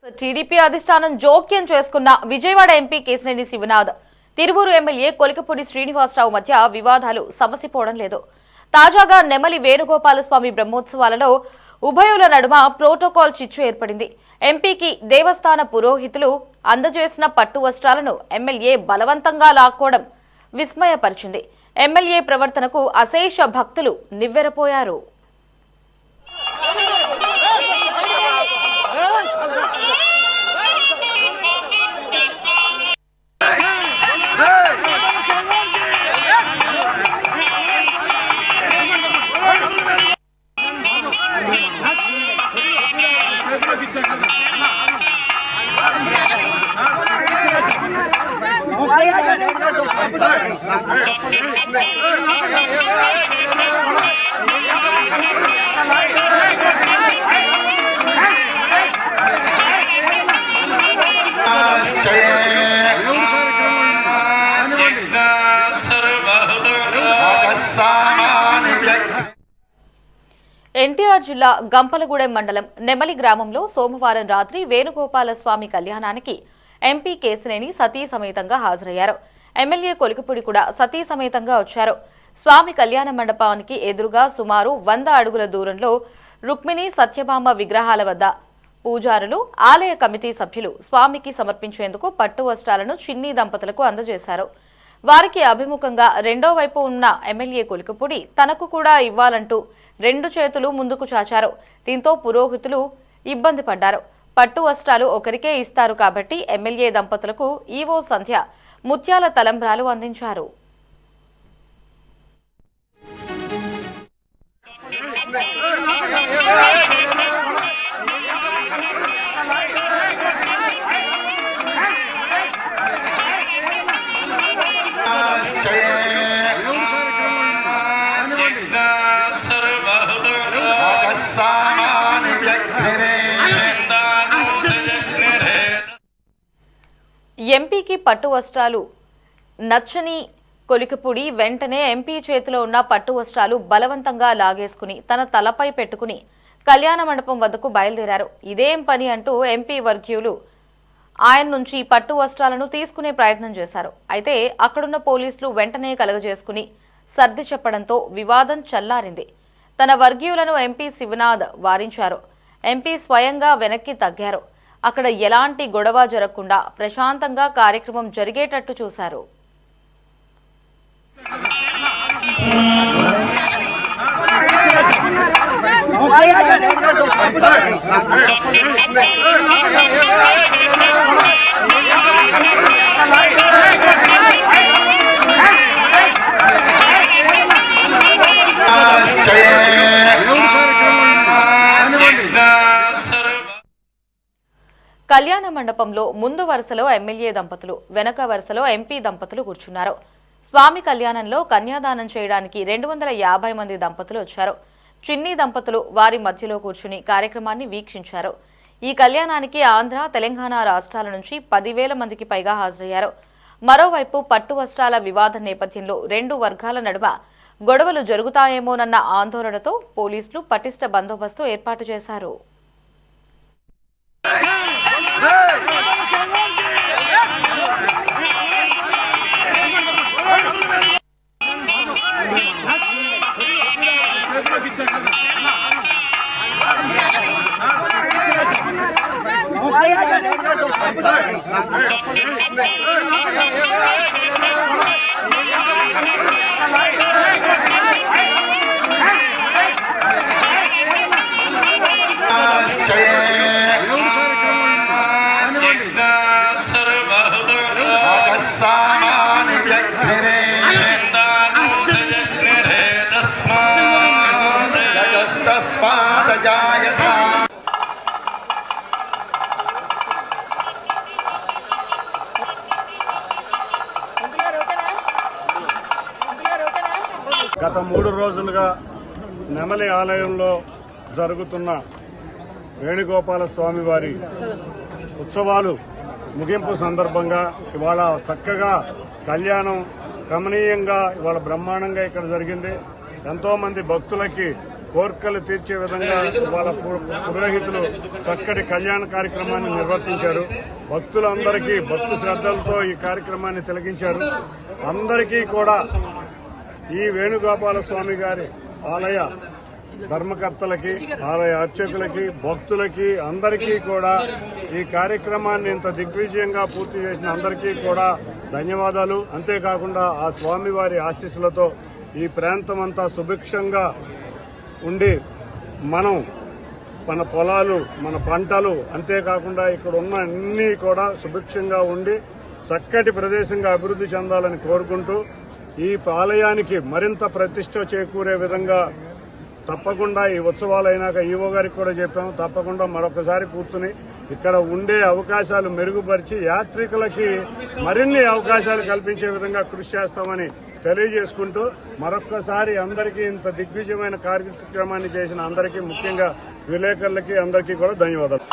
TDP అధిష్టానం జోక్యం చేసుకున్న విజయవాడ ఎంపీ కేశినేని శివనాథ్, తిరువూరు ఎమ్మెల్యే కొలికపూడి శ్రీనివాసరావు మధ్య వివాదాలు సమసిపోవడం లేదు. తాజాగా నెమలి వేణుగోపాలస్వామి బ్రహ్మోత్సవాలలో ఉభయుల నడుమ ప్రోటోకాల్ చిచ్చు ఏర్పడింది. ఎంపీకి దేవస్థాన పురోహితులు అందజేసిన పట్టు వస్త్రాలను ఎమ్మెల్యే బలవంతంగా లాక్కోవడం విస్మయపరిచింది. ఎమ్మెల్యే ప్రవర్తనకు అశేష భక్తులు నివ్వెరపోయారు. ఎన్టీఆర్ జిల్లా గంపలగూడెం మండలం నెమలి గ్రామంలో సోమవారం రాత్రి వేణుగోపాలస్వామి కళ్యాణానికి ఎంపీ కేశినేని సతీ సమేతంగా హాజరయ్యారు. ఎమ్మెల్యే కొలికపూడి కూడా సతీ సమేతంగా వచ్చారు. స్వామి కళ్యాణ మండపానికి ఎదురుగా సుమారు 100 అడుగుల దూరంలో రుక్మిణి సత్యభామ విగ్రహాల వద్ద పూజారులు, ఆలయ కమిటీ సభ్యులు స్వామికి సమర్పించేందుకు పట్టు వస్త్రాలను చిన్ని దంపతులకు అందజేశారు. వారికి అభిముఖంగా రెండో వైపు ఉన్న ఎమ్మెల్యే కొలికపూడి తనకు కూడా ఇవ్వాలంటూ 2 చేతులు ముందుకు చాచారు. దీంతో పురోహితులు ఇబ్బంది పడ్డారు. పట్టు వస్త్రాలు ఒకరికే ఇస్తారు కాబట్టి ఎమ్మెల్యే దంపతులకు ఈవో సంధ్య ముత్యాల తలంబ్రాలు అందించారు. ఎంపీకి పట్టు వస్త్రాలు నచ్చని కొలికపూడి వెంటనే ఎంపీ చేతిలో ఉన్న పట్టు వస్త్రాలు బలవంతంగా లాగేసుకుని తన తలపై పెట్టుకుని కళ్యాణ మండపం వద్దకు బయలుదేరారు. ఇదేం పని అంటూ ఎంపీ వర్గీయులు ఆయన నుంచి పట్టు వస్త్రాలను తీసుకునే ప్రయత్నం చేశారు. అయితే అక్కడున్న పోలీసులు వెంటనే కలుగజేసుకుని సర్ది చెప్పడంతో వివాదం చల్లారింది. తన వర్గీయులను ఎంపీ శివనాథ్ వారించారు. ఎంపీ స్వయంగా వెనక్కి తగ్గారు. అక్కడ ఎలాంటి గొడవ జరగకుండా ప్రశాంతంగా కార్యక్రమం జరిగేటట్టు చూశారు. కళ్యాణ మండపంలో ముందు వరుసలో ఎమ్మెల్యే దంపతులు, వెనక వరుసలో ఎంపీ దంపతులు కూర్చున్నారు. స్వామి కళ్యాణంలో కన్యాదానం చేయడానికి 250 మంది దంపతులు వచ్చారు. చిన్ని దంపతులు వారి మధ్యలో కూర్చుని కార్యక్రమాన్ని వీక్షించారు. ఈ కళ్యాణానికి ఆంధ్ర, తెలంగాణ రాష్ట్రాల నుంచి 10,000 మందికి పైగా హాజరయ్యారు. మరోవైపు పట్టు వస్త్రాల వివాదం నేపథ్యంలో 2 వర్గాల నడుమ గొడవలు జరుగుతాయేమోనన్న ఆందోళనతో పోలీసులు పటిష్ట బందోబస్తు ఏర్పాటు చేశారు. గత 3 రోజులుగా నెమలి ఆలయంలో జరుగుతున్న వేణుగోపాల స్వామి వారి ఉత్సవాలు ముగింపు సందర్భంగా ఇవాళ చక్కగా కళ్యాణం కమనీయంగా ఇవాళ బ్రహ్మాండంగా ఇక్కడ జరిగింది. ఎంతో మంది భక్తులకి కోర్కెలు తీర్చే విధంగా వాళ్ళ పురోహితులు చక్కటి కళ్యాణ కార్యక్రమాన్ని నిర్వర్తించారు. భక్తులందరికీ భక్తి శ్రద్ధలతో ఈ కార్యక్రమాన్ని తిలకించారు. అందరికీ కూడా ఈ వేణుగోపాల స్వామి గారి ఆలయ ధర్మకర్తలకి, ఆలయ అర్చకులకి, భక్తులకి అందరికీ కూడా ఈ కార్యక్రమాన్ని ఇంత దిగ్విజయంగా పూర్తి చేసిన అందరికీ కూడా ధన్యవాదాలు. అంతేకాకుండా ఆ స్వామివారి ఆశీస్సులతో ఈ ప్రాంతం అంతా సుభిక్షంగా ఉండి మనం మన పొలాలు, మన పంటలు, అంతేకాకుండా ఇక్కడ ఉన్న అన్ని కూడా సుభిక్షంగా ఉండి చక్కటి ప్రదేశంగా అభివృద్ధి చెందాలని కోరుకుంటూ ఈ ఆలయానికి మరింత ప్రతిష్ట చేకూరే విధంగా తప్పకుండా ఈ ఉత్సవాలు అయినాక ఈవో గారికి కూడా చెప్పాము, తప్పకుండా మరొకసారి కూర్చుని ఇక్కడ ఉండే అవకాశాలు మెరుగుపరిచి యాత్రికులకి మరిన్ని అవకాశాలు కల్పించే విధంగా కృషి చేస్తామని తెలియజేసుకుంటూ మరొక్కసారి అందరికీ ఇంత దిగ్విజయమైన కార్యక్రమాన్ని చేసిన అందరికీ, ముఖ్యంగా విలేకరులకి అందరికీ కూడా ధన్యవాదాలు.